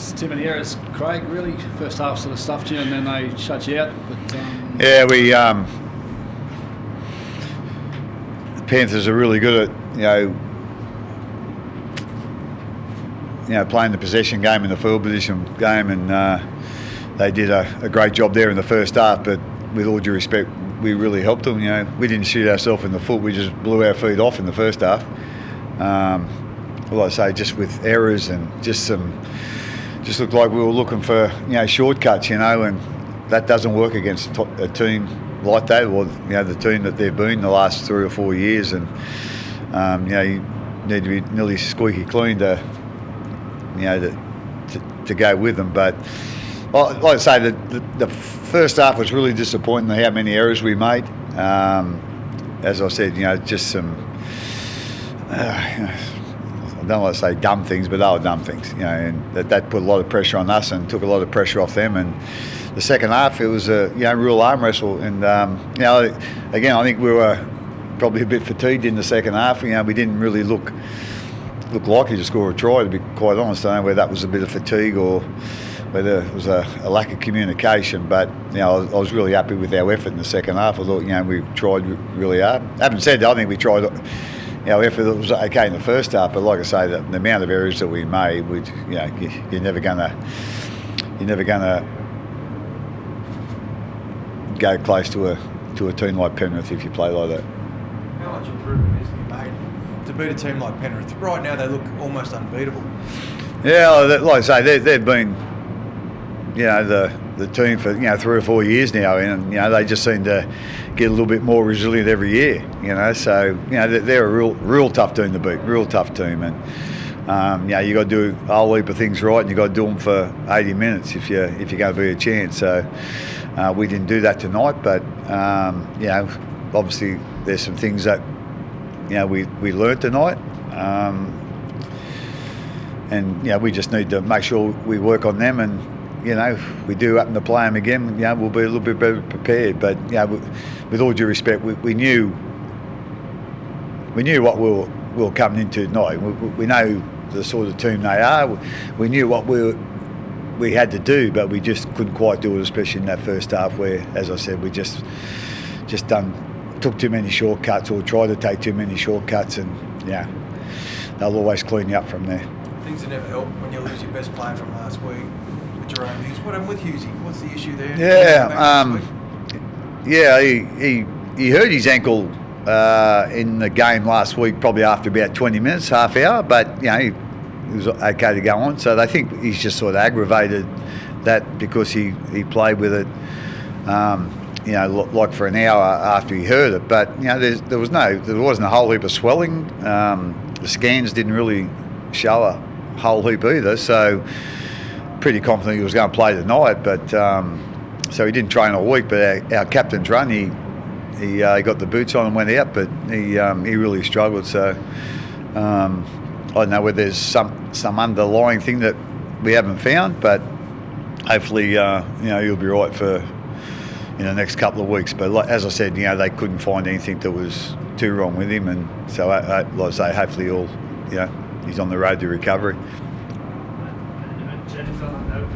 It's too many errors, Craig. Really, first half sort of stuffed you, and then they shut you out. But yeah, we the Panthers are really good at playing the possession game and the field position game, and they did a great job there in the first half. But with all due respect, we really helped them. We didn't shoot ourselves in the foot. We just blew our feet off in the first half. Like I say, just with errors and just looked like we were looking for shortcuts, and that doesn't work against a team like that, or the team that they've been the last 3 or 4 years, and you need to be nearly squeaky clean to go with them. But like I say, the first half was really disappointing. How many errors we made. As I said, just some. I don't want to say dumb things, but they were dumb things, and that put a lot of pressure on us and took a lot of pressure off them. And the second half, it was a real arm wrestle. And again, I think we were probably a bit fatigued in the second half. We didn't really look likely to score a try, to be quite honest. I don't know whether that was a bit of fatigue or whether it was a lack of communication. But I was really happy with our effort in the second half. I thought we tried really hard. Having said that, I think we tried. Our effort was okay in the first half, but like I say, the amount of errors that we made, you're never gonna go close to a team like Penrith if you play like that. How much improvement is to be made to beat a team like Penrith? Right now, they look almost unbeatable. Yeah, like I say, they've been the team for 3 or 4 years now, and they just seem to get a little bit more resilient every year. So they're a real tough team to beat, real tough team, and you got to do a whole heap of things right, and you got to do them for 80 minutes if you're going to be a chance. So we didn't do that tonight, but obviously there's some things that we learned tonight. And we just need to make sure we work on them, and if we do happen to play them again, we'll be a little bit better prepared. But with all due respect, we knew what we were coming into tonight. We know the sort of team they are. We knew what we had to do, but we just couldn't quite do it, especially in that first half, where, as I said, we just took too many shortcuts or tried to take too many shortcuts, and they'll always clean you up from there. Things that never help when you lose your best player from last week. Jerome Hughes. What happened with Hughesy? What's the issue there? He hurt his ankle in the game last week, probably after about 20 minutes, half hour, but he was okay to go on. So they think he's just sort of aggravated that because he played with it, like for an hour after he hurt it. But there wasn't a whole heap of swelling. The scans didn't really show a whole heap either. So pretty confident he was going to play tonight, but so he didn't train all week. But our captain's run, he got the boots on and went out, but he really struggled. So I don't know whether there's some underlying thing that we haven't found, but hopefully he'll be right for the next couple of weeks. But as I said, they couldn't find anything that was too wrong with him, and so like I say, hopefully he's on the road to recovery.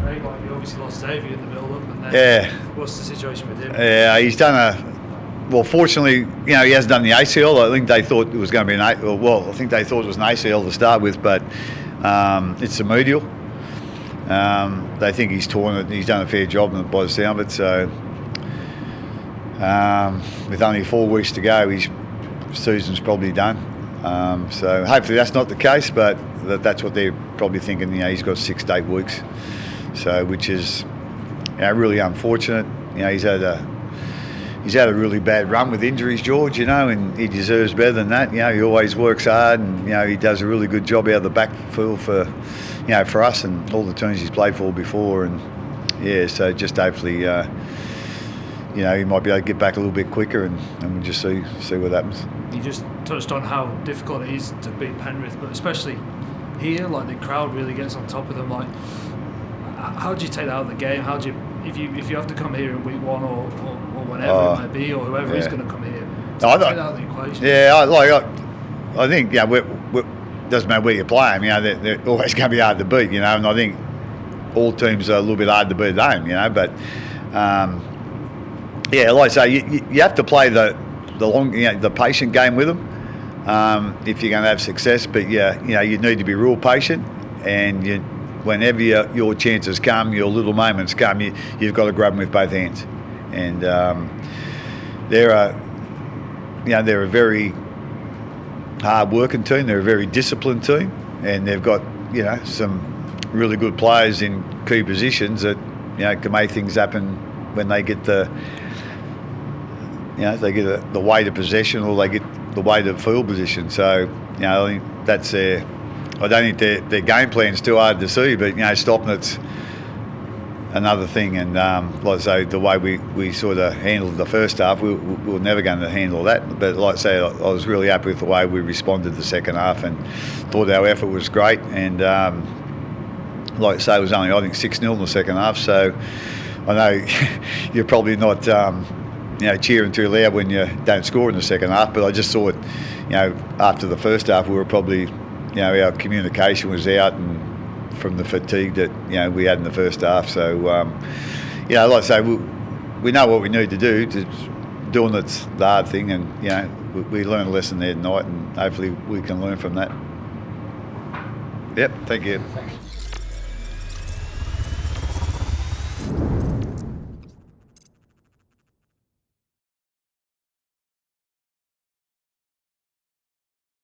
Craig, you obviously lost Davey in the build-up, and then what's the situation with him? Yeah, he's done fortunately, he hasn't done the ACL. I think they thought it was going to be I think they thought it was an ACL to start with, but it's a medial. They think he's torn it. He's done a fair job by the sound of it. So with only 4 weeks to go, his season's probably done. So hopefully that's not the case, but that's what they're probably thinking. He's got 6 to 8 weeks, so which is really unfortunate. He's had a really bad run with injuries, George. And he deserves better than that. He always works hard, and he does a really good job out of the backfield for us and all the teams he's played for before. And so just hopefully he might be able to get back a little bit quicker, and we'll just see what happens. You just touched on how difficult it is to beat Penrith, but especially here, like the crowd really gets on top of them. Like, how do you take that out of the game? How do you, if you have to come here in week 1 or whenever it might be, or whoever is going to come here, take that out of the equation? I think it doesn't matter where you play them. They're always going to be hard to beat. And I think all teams are a little bit hard to beat at home, but yeah, like I say, you have to play the long, the patient game with them if you're going to have success. But you need to be real patient, and whenever your chances come, your little moments come, you've got to grab them with both hands. And they're a very hard-working team. They're a very disciplined team, and they've got some really good players in key positions that can make things happen when they get the weight of possession, or they get the weight of field position. So I think that's their. I don't think their game plan's too hard to see, but stopping it's another thing. And like I say, the way we sort of handled the first half, we were never going to handle that. But like I say, I was really happy with the way we responded the second half, and thought our effort was great. And like I say, it was only, I think, 6-0 in the second half. So I know you're probably not cheering too loud when you don't score in the second half, but I just thought after the first half we were probably our communication was out, and from the fatigue that we had in the first half. So like I say, we know what we need to do. Doing it's the hard thing, and we learned a lesson there tonight, and hopefully we can learn from that. Yep, thank you.